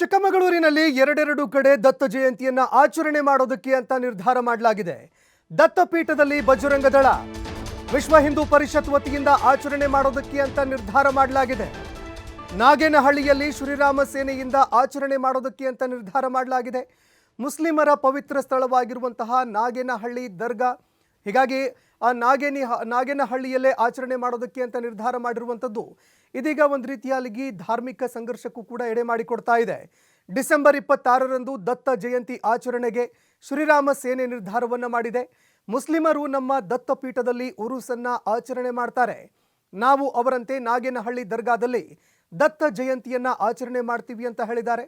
ಚಿಕ್ಕಮಗಳೂರಿನಲ್ಲಿ ಎರಡೆರಡು ಕಡೆ ದತ್ತ ಜಯಂತಿಯನ್ನ ಆಚರಣೆ ಮಾಡೋದಕ್ಕೆ ಅಂತ ನಿರ್ಧಾರ ಮಾಡಲಾಗಿದೆ. ದತ್ತಪೀಠದಲ್ಲಿ ಬಜರಂಗ ದಳ, ವಿಶ್ವ ಹಿಂದೂ ಪರಿಷತ್ ವತಿಯಿಂದ ಆಚರಣೆ ಮಾಡೋದಕ್ಕೆ ಅಂತ ನಿರ್ಧಾರ ಮಾಡಲಾಗಿದೆ. ನಾಗೇನಹಳ್ಳಿಯಲ್ಲಿ ಶ್ರೀರಾಮ ಸೇನೆಯಿಂದ ಆಚರಣೆ ಮಾಡೋದಕ್ಕೆ ಅಂತ ನಿರ್ಧಾರ ಮಾಡಲಾಗಿದೆ. ಮುಸ್ಲಿಮರ ಪವಿತ್ರ ಸ್ಥಳವಾಗಿರುವಂತಹ ನಾಗೇನಹಳ್ಳಿ ದರ್ಗಾ, ಹೀಗಾಗಿ ಆ ನಾಗೇನಹಳ್ಳಿಯಲ್ಲೇ ಆಚರಣೆ ಮಾಡೋದಕ್ಕೆ ಅಂತ ನಿರ್ಧಾರ ಮಾಡಿರುವಂಥದ್ದು ಇದೀಗ ಒಂದು ರೀತಿಯಾಗಿ ಧಾರ್ಮಿಕ ಸಂಘರ್ಷಕ್ಕೂ ಕೂಡ ಎಡೆ ಮಾಡಿಕೊಡ್ತಾ ಇದೆ. ಡಿಸೆಂಬರ್ 26ರಂದು ದತ್ತ ಜಯಂತಿ ಆಚರಣೆಗೆ ಶ್ರೀರಾಮ ಸೇನೆ ನಿರ್ಧಾರವನ್ನು ಮಾಡಿದೆ. ಮುಸ್ಲಿಮರು ನಮ್ಮ ದತ್ತಪೀಠದಲ್ಲಿ ಉರುಸನ್ನ ಆಚರಣೆ ಮಾಡ್ತಾರೆ, ನಾವು ಅವರಂತೆ ನಾಗೇನಹಳ್ಳಿ ದರ್ಗಾದಲ್ಲಿ ದತ್ತ ಜಯಂತಿಯನ್ನ ಆಚರಣೆ ಮಾಡ್ತೀವಿ ಅಂತ ಹೇಳಿದ್ದಾರೆ.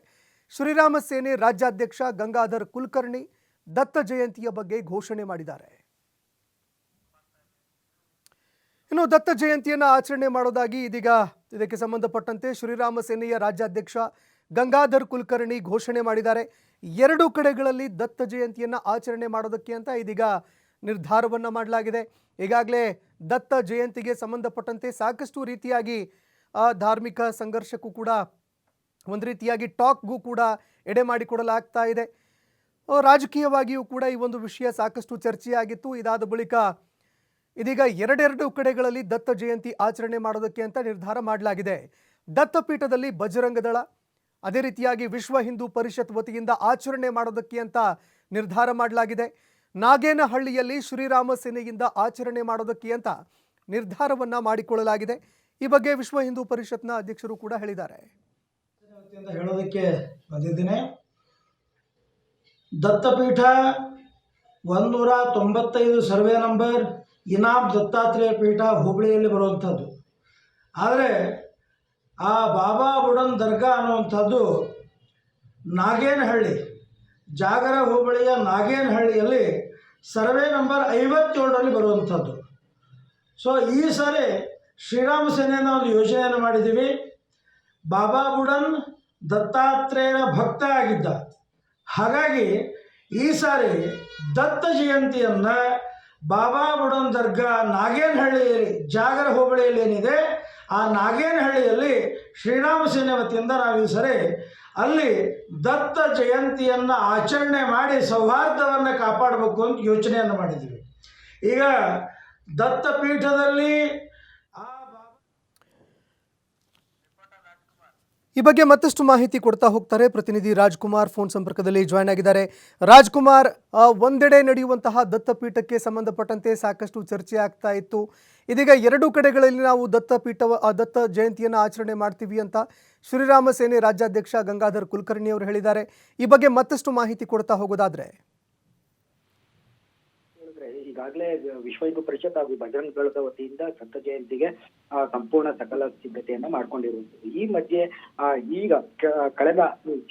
ಶ್ರೀರಾಮ ಸೇನೆ ರಾಜ್ಯಾಧ್ಯಕ್ಷ ಗಂಗಾಧರ್ ಕುಲಕರ್ಣಿ ದತ್ತ ಜಯಂತಿಯ ಬಗ್ಗೆ ಘೋಷಣೆ ಮಾಡಿದ್ದಾರೆ. ಇನ್ನು ದತ್ತ ಜಯಂತಿಯನ್ನು ಆಚರಣೆ ಮಾಡೋದಾಗಿ ಇದೀಗ ಇದಕ್ಕೆ ಸಂಬಂಧಪಟ್ಟಂತೆ ಶ್ರೀರಾಮ ಸೇನೆಯ ರಾಜ್ಯಾಧ್ಯಕ್ಷ ಗಂಗಾಧರ್ ಕುಲಕರ್ಣಿ ಘೋಷಣೆ ಮಾಡಿದ್ದಾರೆ. ಎರಡು ಕಡೆಗಳಲ್ಲಿ ದತ್ತ ಜಯಂತಿಯನ್ನು ಆಚರಣೆ ಮಾಡೋದಕ್ಕೆ ಅಂತ ಇದೀಗ ನಿರ್ಧಾರವನ್ನು ಮಾಡಲಾಗಿದೆ. ಈಗಾಗಲೇ ದತ್ತ ಜಯಂತಿಗೆ ಸಂಬಂಧಪಟ್ಟಂತೆ ಸಾಕಷ್ಟು ರೀತಿಯಾಗಿ ಧಾರ್ಮಿಕ ಸಂಘರ್ಷಕ್ಕೂ ಕೂಡ ಒಂದು ರೀತಿಯಾಗಿ ಟಾಕ್ಗೂ ಕೂಡ ಎಡೆ ಮಾಡಿಕೊಡಲಾಗ್ತಾ ಇದೆ. ರಾಜಕೀಯವಾಗಿಯೂ ಕೂಡ ಈ ಒಂದು ವಿಷಯ ಸಾಕಷ್ಟು ಚರ್ಚೆಯಾಗಿತ್ತು. ಇದಾದ ಬಳಿಕ ಇದೀಗ ಎರಡೆರಡು ಕಡೆಗಳಲ್ಲಿ ದತ್ತ ಜಯಂತಿ ಆಚರಣೆ ಮಾಡೋದಕ್ಕೆ ಅಂತ ನಿರ್ಧಾರ ಮಾಡಲಾಗಿದೆ. ದತ್ತಪೀಠದಲ್ಲಿ ಬಜರಂಗ ದಳ, ಅದೇ ರೀತಿಯಾಗಿ ವಿಶ್ವ ಹಿಂದೂ ಪರಿಷತ್ ವತಿಯಿಂದ ಆಚರಣೆ ಮಾಡೋದಕ್ಕೆ ಅಂತ ನಿರ್ಧಾರ ಮಾಡಲಾಗಿದೆ. ನಾಗೇನಹಳ್ಳಿಯಲ್ಲಿ ಶ್ರೀರಾಮ ಸೇನೆಯಿಂದ ಆಚರಣೆ ಮಾಡೋದಕ್ಕೆ ಅಂತ ನಿರ್ಧಾರವನ್ನ ಮಾಡಿಕೊಳ್ಳಲಾಗಿದೆ. ಈ ಬಗ್ಗೆ ವಿಶ್ವ ಹಿಂದೂ ಪರಿಷತ್ನ ಅಧ್ಯಕ್ಷರು ಕೂಡ ಹೇಳಿದ್ದಾರೆ. ಹೇಳೋದಕ್ಕೆ ಬಂದಿದ್ದೇನೆ. ದತ್ತಪೀಠ 195 ಸರ್ವೆ ನಂಬರ್ ಇನಾಮ್ ದತ್ತಾತ್ರೇಯ ಪೀಠ ಹುಬ್ಬಳ್ಳಿಯಲ್ಲಿ ಬರುವಂಥದ್ದು. ಆದರೆ ಆ ಬಾಬಾ ಬುಡನ್ ದರ್ಗಾ ಅನ್ನುವಂಥದ್ದು ನಾಗೇನಹಳ್ಳಿ, ಜಾಗರ ಹುಬ್ಬಳ್ಳಿಯ ನಾಗೇನಹಳ್ಳಿಯಲ್ಲಿ ಸರ್ವೆ ನಂಬರ್ 57ರಲ್ಲಿ ಬರುವಂಥದ್ದು. ಸೊ ಈ ಸಾರಿ ಶ್ರೀರಾಮ ಸೇನೆಯಿಂದ ಒಂದು ಯೋಜನೆಯನ್ನು ಮಾಡಿದ್ದೀವಿ. ಬಾಬಾ ಬುಡನ್ ದತ್ತಾತ್ರೇಯನ ಭಕ್ತ ಆಗಿದ್ದ, ಹಾಗಾಗಿ ಈ ಸಾರಿ ದತ್ತ ಜಯಂತಿಯನ್ನು ಬಾಬಾ ಬುಡನ್ ದರ್ಗಾ ನಾಗೇನಹಳ್ಳಿಯಲ್ಲಿ, ಜಾಗರ ಹೋಬಳಿಯಲ್ಲಿ ಏನಿದೆ ಆ ನಾಗೇನಹಳ್ಳಿಯಲ್ಲಿ ಶ್ರೀರಾಮ ಸೇನೆ ವತಿಯಿಂದ ನಾವು ಈ ಸರಿ ಅಲ್ಲಿ ದತ್ತ ಜಯಂತಿಯನ್ನು ಆಚರಣೆ ಮಾಡಿ ಸೌಹಾರ್ದವನ್ನು ಕಾಪಾಡಬೇಕು ಅಂತ ಯೋಚನೆಯನ್ನು ಮಾಡಿದ್ದೀವಿ. ಈಗ ದತ್ತಪೀಠದಲ್ಲಿ ಈ ಬಗ್ಗೆ ಮತ್ತಷ್ಟು ಮಾಹಿತಿ ಕೊಡ್ತಾ ಹೋಗ್ತಾರೆ ಪ್ರತಿನಿಧಿ ರಾಜ್ಕುಮಾರ್ ಫೋನ್ ಸಂಪರ್ಕದಲ್ಲಿ ಜಾಯ್ನ್ ಆಗಿದ್ದಾರೆ. ರಾಜ್ಕುಮಾರ್, ಒಂದೆಡೆ ನಡೆಯುವಂತಹ ದತ್ತಪೀಠಕ್ಕೆ ಸಂಬಂಧಪಟ್ಟಂತೆ ಸಾಕಷ್ಟು ಚರ್ಚೆ ಆಗ್ತಾ ಇತ್ತು. ಇದೀಗ ಎರಡು ಕಡೆಗಳಲ್ಲಿ ನಾವು ದತ್ತ ಜಯಂತಿಯನ್ನು ಆಚರಣೆ ಮಾಡ್ತೀವಿ ಅಂತ ಶ್ರೀರಾಮ ಸೇನೆ ರಾಜ್ಯಾಧ್ಯಕ್ಷ ಗಂಗಾಧರ್ ಕುಲಕರ್ಣಿ ಅವರು ಹೇಳಿದ್ದಾರೆ. ಈ ಬಗ್ಗೆ ಮತ್ತಷ್ಟು ಮಾಹಿತಿ ಕೊಡ್ತಾ ಹೋಗೋದಾದ್ರೆ, ಈಗಾಗಲೇ ವಿಶ್ವ ಹಿಂದೂ ಪರಿಷತ್ ಹಾಗೂ ಬಜರಂಗ ದಳದ ವತಿಯಿಂದ ದತ್ತ ಜಯಂತಿಗೆ ಸಂಪೂರ್ಣ ಸಕಲ ಸಿದ್ಧತೆಯನ್ನ ಮಾಡ್ಕೊಂಡಿರುವಂಥದ್ದು. ಈ ಮಧ್ಯೆ ಈಗ ಕಳೆದ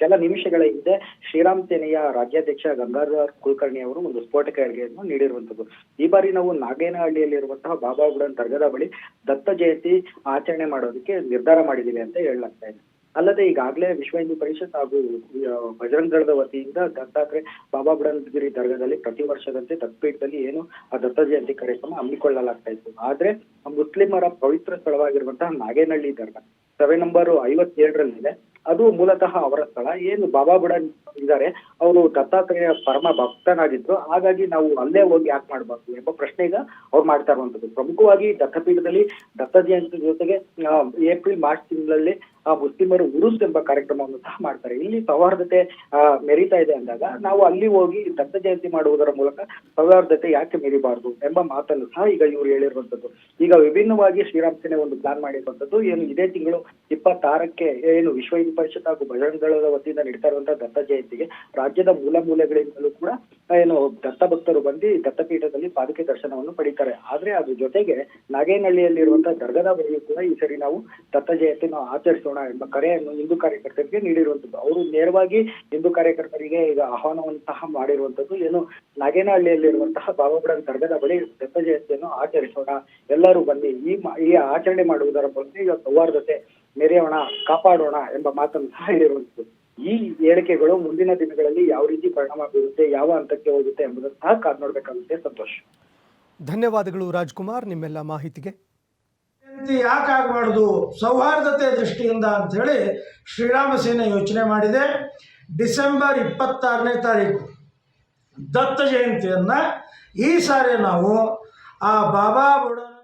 ಕೆಲ ನಿಮಿಷಗಳ ಹಿಂದೆ ಶ್ರೀರಾಮ್ ಸೇನೆಯ ರಾಜ್ಯಾಧ್ಯಕ್ಷ ಗಂಗಾಧರ್ ಕುಲಕರ್ಣಿ ಅವರು ಒಂದು ಸ್ಫೋಟಕ ಹೇಳಿಕೆಯನ್ನು ನೀಡಿರುವಂಥದ್ದು. ಈ ಬಾರಿ ನಾವು ನಾಗೇನಹಳ್ಳಿಯಲ್ಲಿರುವಂತಹ ಬಾಬಾ ಬುಡನ್ ದರ್ಗಾದ ಬಳಿ ದತ್ತ ಜಯಂತಿ ಆಚರಣೆ ಮಾಡೋದಕ್ಕೆ ನಿರ್ಧಾರ ಮಾಡಿದ್ದೀವಿ ಅಂತ ಹೇಳಲಾಗ್ತಾ ಇದೆ. ಅಲ್ಲದೆ ಈಗಾಗಲೇ ವಿಶ್ವ ಹಿಂದೂ ಪರಿಷತ್ ಹಾಗೂ ಬಜರಂಗ ದಳದ ವತಿಯಿಂದ ದತ್ತಾತ್ರೇಯ ಬಾಬಾ ಬುಡನ್ಗಿರಿ ದರ್ಗಾದಲ್ಲಿ ಪ್ರತಿ ವರ್ಷದಂತೆ ದತ್ತಪೀಠದಲ್ಲಿ ಏನು ಆ ದತ್ತ ಜಯಂತಿ ಕಾರ್ಯಕ್ರಮ ಹಮ್ಮಿಕೊಳ್ಳಲಾಗ್ತಾ ಇತ್ತು. ಆದ್ರೆ ಮುಸ್ಲಿಮರ ಪವಿತ್ರ ಸ್ಥಳವಾಗಿರುವಂತಹ ನಾಗೇನಹಳ್ಳಿ ದರ್ಗಾ ಸರ್ವೆ ನಂಬರ್ 57ರಲ್ಲಿದೆ. ಅದು ಮೂಲತಃ ಅವರ ಸ್ಥಳ. ಏನು ಬಾಬಾ ಬುಡನ್ ಇದ್ದಾರೆ, ಅವರು ದತ್ತಾತ್ರೇಯ ಪರಮ ಭಕ್ತನಾಗಿದ್ರು, ಹಾಗಾಗಿ ನಾವು ಅಲ್ಲೇ ಹೋಗಿ ಯಾಕೆ ಮಾಡಬಾರ್ದು ಎಂಬ ಪ್ರಶ್ನೆ ಈಗ ಅವ್ರು ಮಾಡ್ತಾ ಇರುವಂತದ್ದು. ಪ್ರಮುಖವಾಗಿ ದತ್ತಪೀಠದಲ್ಲಿ ದತ್ತ ಜಯಂತಿ ಜೊತೆಗೆ ಏಪ್ರಿಲ್-ಮಾರ್ಚ್ ತಿಂಗಳಲ್ಲಿ ಮುಸ್ಲಿಮರು ಉರುಸ್ ಎಂಬ ಕಾರ್ಯಕ್ರಮವನ್ನು ಸಹ ಮಾಡ್ತಾರೆ. ಇಲ್ಲಿ ಸೌಹಾರ್ದತೆ ಮೆರೀತಾ ಇದೆ ಅಂದಾಗ ನಾವು ಅಲ್ಲಿ ಹೋಗಿ ದತ್ತ ಜಯಂತಿ ಮಾಡುವುದರ ಮೂಲಕ ಸೌಹಾರ್ದತೆ ಯಾಕೆ ಮೆರಿಬಾರ್ದು ಎಂಬ ಮಾತನ್ನು ಸಹ ಈಗ ಇವರು ಹೇಳಿರುವಂತದ್ದು. ಈಗ ವಿಭಿನ್ನವಾಗಿ ಶ್ರೀರಾಮ್ ಸೇನೆ ಒಂದು ಪ್ಲಾನ್ ಮಾಡಿರುವಂತದ್ದು ಏನು ಇದೇ ತಿಂಗಳು 26ಕ್ಕೆ ಏನು ವಿಶ್ವ ಹಿಂದೂ ಪರಿಷತ್ ಹಾಗೂ ಬಜರಂಗ ದಳದ ವತಿಯಿಂದ ನಡೀತಾ ಇರುವಂತಹ ದತ್ತ ಜಯಂತಿಗೆ ರಾಜ್ಯದ ಮೂಲೆಗಳಿಂದಲೂ ಕೂಡ ಏನು ದತ್ತ ಭಕ್ತರು ಬಂದು ದತ್ತಪೀಠದಲ್ಲಿ ಪಾದುಕೆ ದರ್ಶನವನ್ನು ಪಡೀತಾರೆ. ಆದ್ರೆ ಅದ್ರ ಜೊತೆಗೆ ನಾಗೇನಹಳ್ಳಿಯಲ್ಲಿರುವಂತಹ ದರ್ಗಾದ ಬಳಿಯೂ ಕೂಡ ಈ ಸರಿ ನಾವು ದತ್ತ ಜಯಂತಿಯನ್ನು ಆಚರಿಸೋಣ ಎಂಬ ಕರೆಯನ್ನು ಹಿಂದೂ ಕಾರ್ಯಕರ್ತರಿಗೆ ನೀಡಿರುವಂತದ್ದು. ಅವರು ನೇರವಾಗಿ ಹಿಂದೂ ಕಾರ್ಯಕರ್ತರಿಗೆ ಈಗ ಆಹ್ವಾನವನ್ನು ಸಹ ಮಾಡಿರುವಂತದ್ದು. ಏನು ನಾಗೇನಹಳ್ಳಿಯಲ್ಲಿರುವಂತಹ ಬಾಬಾ ಬುಡನ್ ದರ್ಗಾದ ಬಳಿ ದತ್ತ ಜಯಂತಿಯನ್ನು ಆಚರಿಸೋಣ, ಎಲ್ಲರೂ ಬನ್ನಿ, ಈ ಆಚರಣೆ ಮಾಡುವುದರ ಮೂಲಕ ಈಗ ಸೌಹಾರ್ದತೆ ಮೆರೆಯೋಣ, ಕಾಪಾಡೋಣ ಎಂಬ ಮಾತನ್ನು ಸಹ ಹೇಳಿರುವಂತದ್ದು. ಈ ಹೇಳಿಕೆಗಳು ಮುಂದಿನ ದಿನಗಳಲ್ಲಿ ಯಾವ ರೀತಿ ಪರಿಣಾಮ ಬೀರುತ್ತೆ, ಯಾವ ಹಂತಕ್ಕೆ ಹೋಗುತ್ತೆ ಎಂಬುದನ್ನು ಸಹ ಕಾದು ನೋಡ್ಬೇಕಾಗುತ್ತೆ. ಸಂತೋಷ್, ಧನ್ಯವಾದಗಳು ರಾಜ್ಕುಮಾರ್ ನಿಮ್ಮೆಲ್ಲ ಮಾಹಿತಿಗೆ. ರೀತಿ ಯಾಕೆ ಆಗಬಾರ್ದು ಸೌಹಾರ್ದತೆ ದೃಷ್ಟಿಯಿಂದ ಅಂಥೇಳಿ ಶ್ರೀರಾಮ ಸೇನೆ ಯೋಚನೆ ಮಾಡಿದೆ. ಡಿಸೆಂಬರ್ 26ನೇ ತಾರೀಕು ದತ್ತ ಜಯಂತಿಯನ್ನು ಈ ಸಾರಿ ನಾವು ಆ ಬಾಬಾ ಬುಡನ್